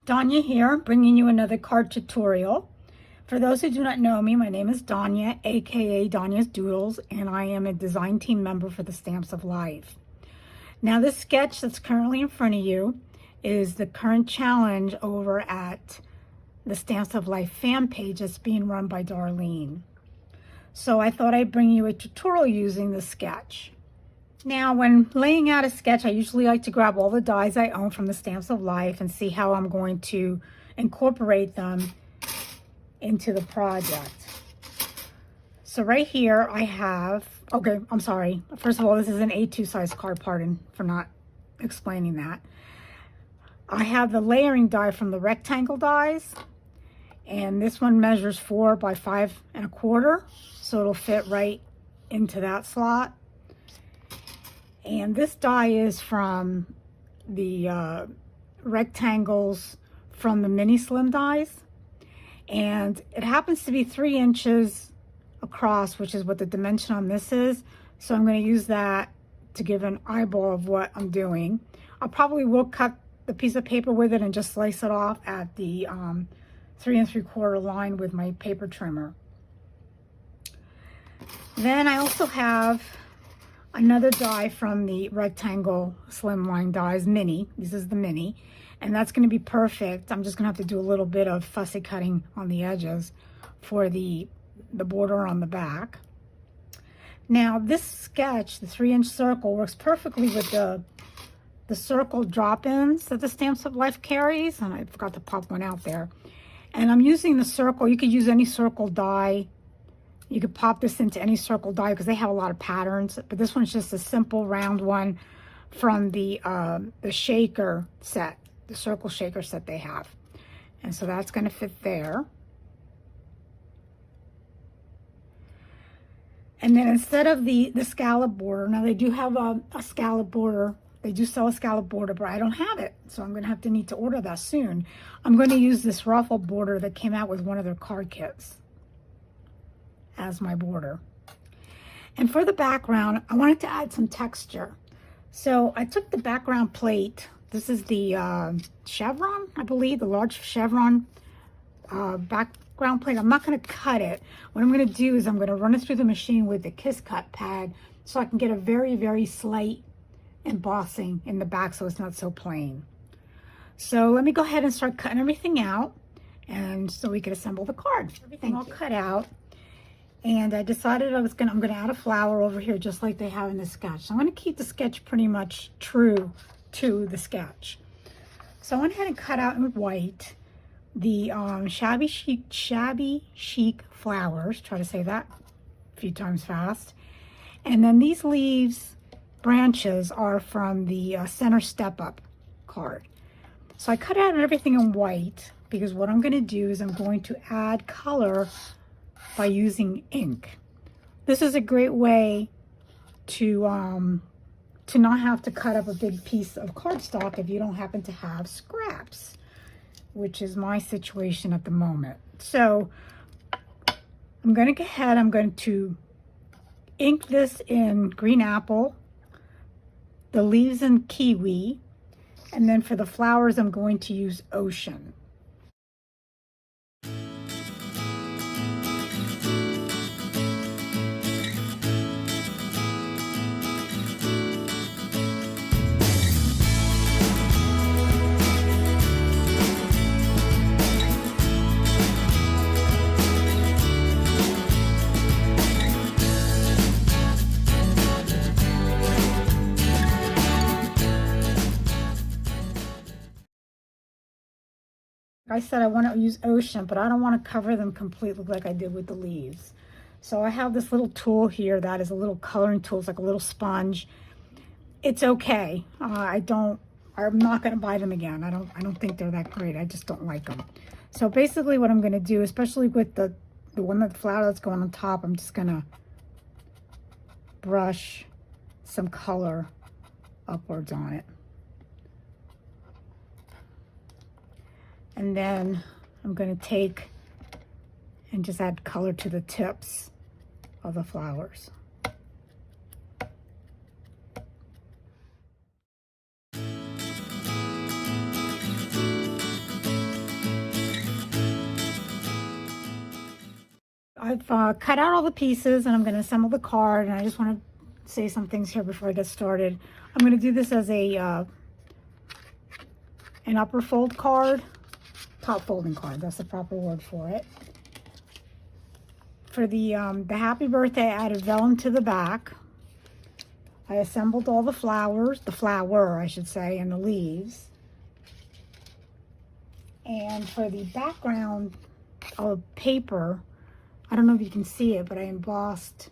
Danya here, bringing you another card tutorial. For those who do not know me, my name is Danya, aka Danya's Doodles, and I am a design team member for the Stamps of Life. Now, this sketch that's currently in front of you is the current challenge over at the Stamps of Life fan page that's being run by Darlene. So I thought I'd bring you a tutorial using the sketch. Now, when laying out a sketch, I usually like to grab all the dies I own from the Stamps of Life and see how I'm going to incorporate them into the project. So right here I have, okay, I'm sorry. First of all, this is an A2 size card, pardon for not explaining that. I have the layering die from the rectangle dies, and this one measures 4 by 5 1/4, so it'll fit right into that slot. And this die is from the rectangles from the mini slim dies. And it happens to be 3 inches across, which is what the dimension on this is. So I'm going to use that to give an eyeball of what I'm doing. I probably will cut the piece of paper with it and just slice it off at the 3 3/4 line with my paper trimmer. Then I also have another die from the rectangle slimline dies mini. This is the mini, and that's going to be perfect. I'm just going to have to do a little bit of fussy cutting on the edges for the border on the back. Now, this sketch, the 3-inch circle, works perfectly with the circle drop-ins that the Stamps of Life carries, and I forgot to pop one out there. And I'm using the circle. You could use any circle die. You could pop this into any circle die because they have a lot of patterns, but this one's just a simple round one from the shaker set, the circle shaker set they have. And so that's going to fit there. And then instead of the scallop border, now they do have a scallop border. They do sell a scallop border, but I don't have it. So I'm going to need to order that soon. I'm going to use this ruffle border that came out with one of their card kits as my border. And for the background, I wanted to add some texture. So I took the background plate. This is the chevron, I believe, the large chevron background plate. I'm not going to cut it. What I'm going to do is I'm going to run it through the machine with the Kiss Cut pad so I can get a very, very slight embossing in the back so it's not so plain. So let me go ahead and start cutting everything out, and so we can assemble the card. Everything all cut out. And I decided I'm going to add a flower over here just like they have in the sketch. So I'm going to keep the sketch pretty much true to the sketch. So I went ahead and cut out in white the shabby chic flowers. Try to say that a few times fast. And then these leaves, branches, are from the center step up card. So I cut out everything in white because what I'm going to do is I'm going to add color by using ink. This is a great way to not have to cut up a big piece of cardstock if you don't happen to have scraps, which is my situation at the moment. So I'm going to go ahead, I'm going to ink this in green apple, the leaves in kiwi, and then for the flowers I'm going to use ocean. I said I want to use ocean, but I don't want to cover them completely like I did with the leaves. So I have this little tool here that is a little coloring tool. It's like a little sponge. It's okay. I'm not going to buy them again. I don't think they're that great. I just don't like them. So basically what I'm going to do, especially with the one that the flower that's going on top, I'm just going to brush some color upwards on it. And then I'm going to take and just add color to the tips of the flowers. I've cut out all the pieces and I'm going to assemble the card, and I just want to say some things here before I get started. I'm going to do this as a an upper fold card, top folding card, that's the proper word for it. For the happy birthday, I added vellum to the back. I assembled all the flowers, the flower I should say, and the leaves. And for the background of paper, I don't know if you can see it, but I embossed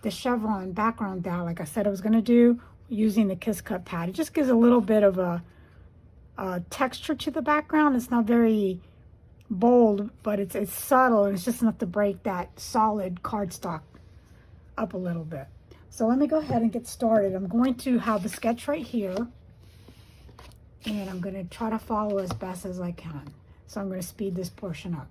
the chevron background down like I said I was going to do, using the Kiss Cut pad. It just gives a little bit of a texture to the background. It's not very bold, but it's subtle, and it's just enough to break that solid cardstock up a little bit. So let me go ahead and get started. I'm going to have the sketch right here, and I'm going to try to follow as best as I can. So I'm going to speed this portion up.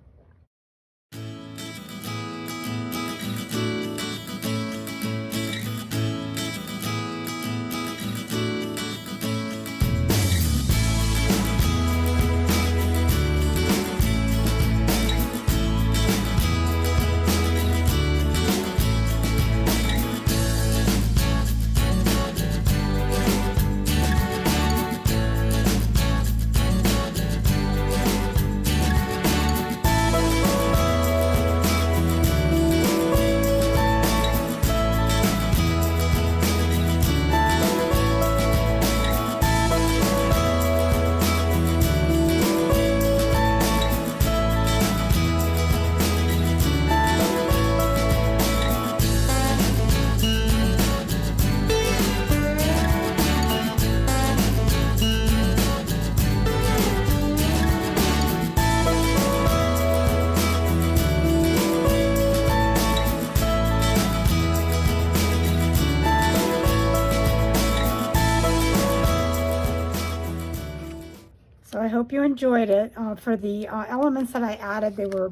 So I hope you enjoyed it. For the elements that I added, they were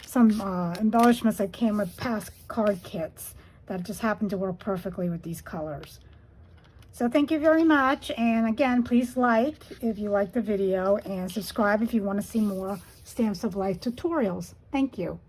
some embellishments that came with past card kits that just happened to work perfectly with these colors. So thank you very much. And again, please like if you like the video, and subscribe if you want to see more Stamps of Life tutorials. Thank you.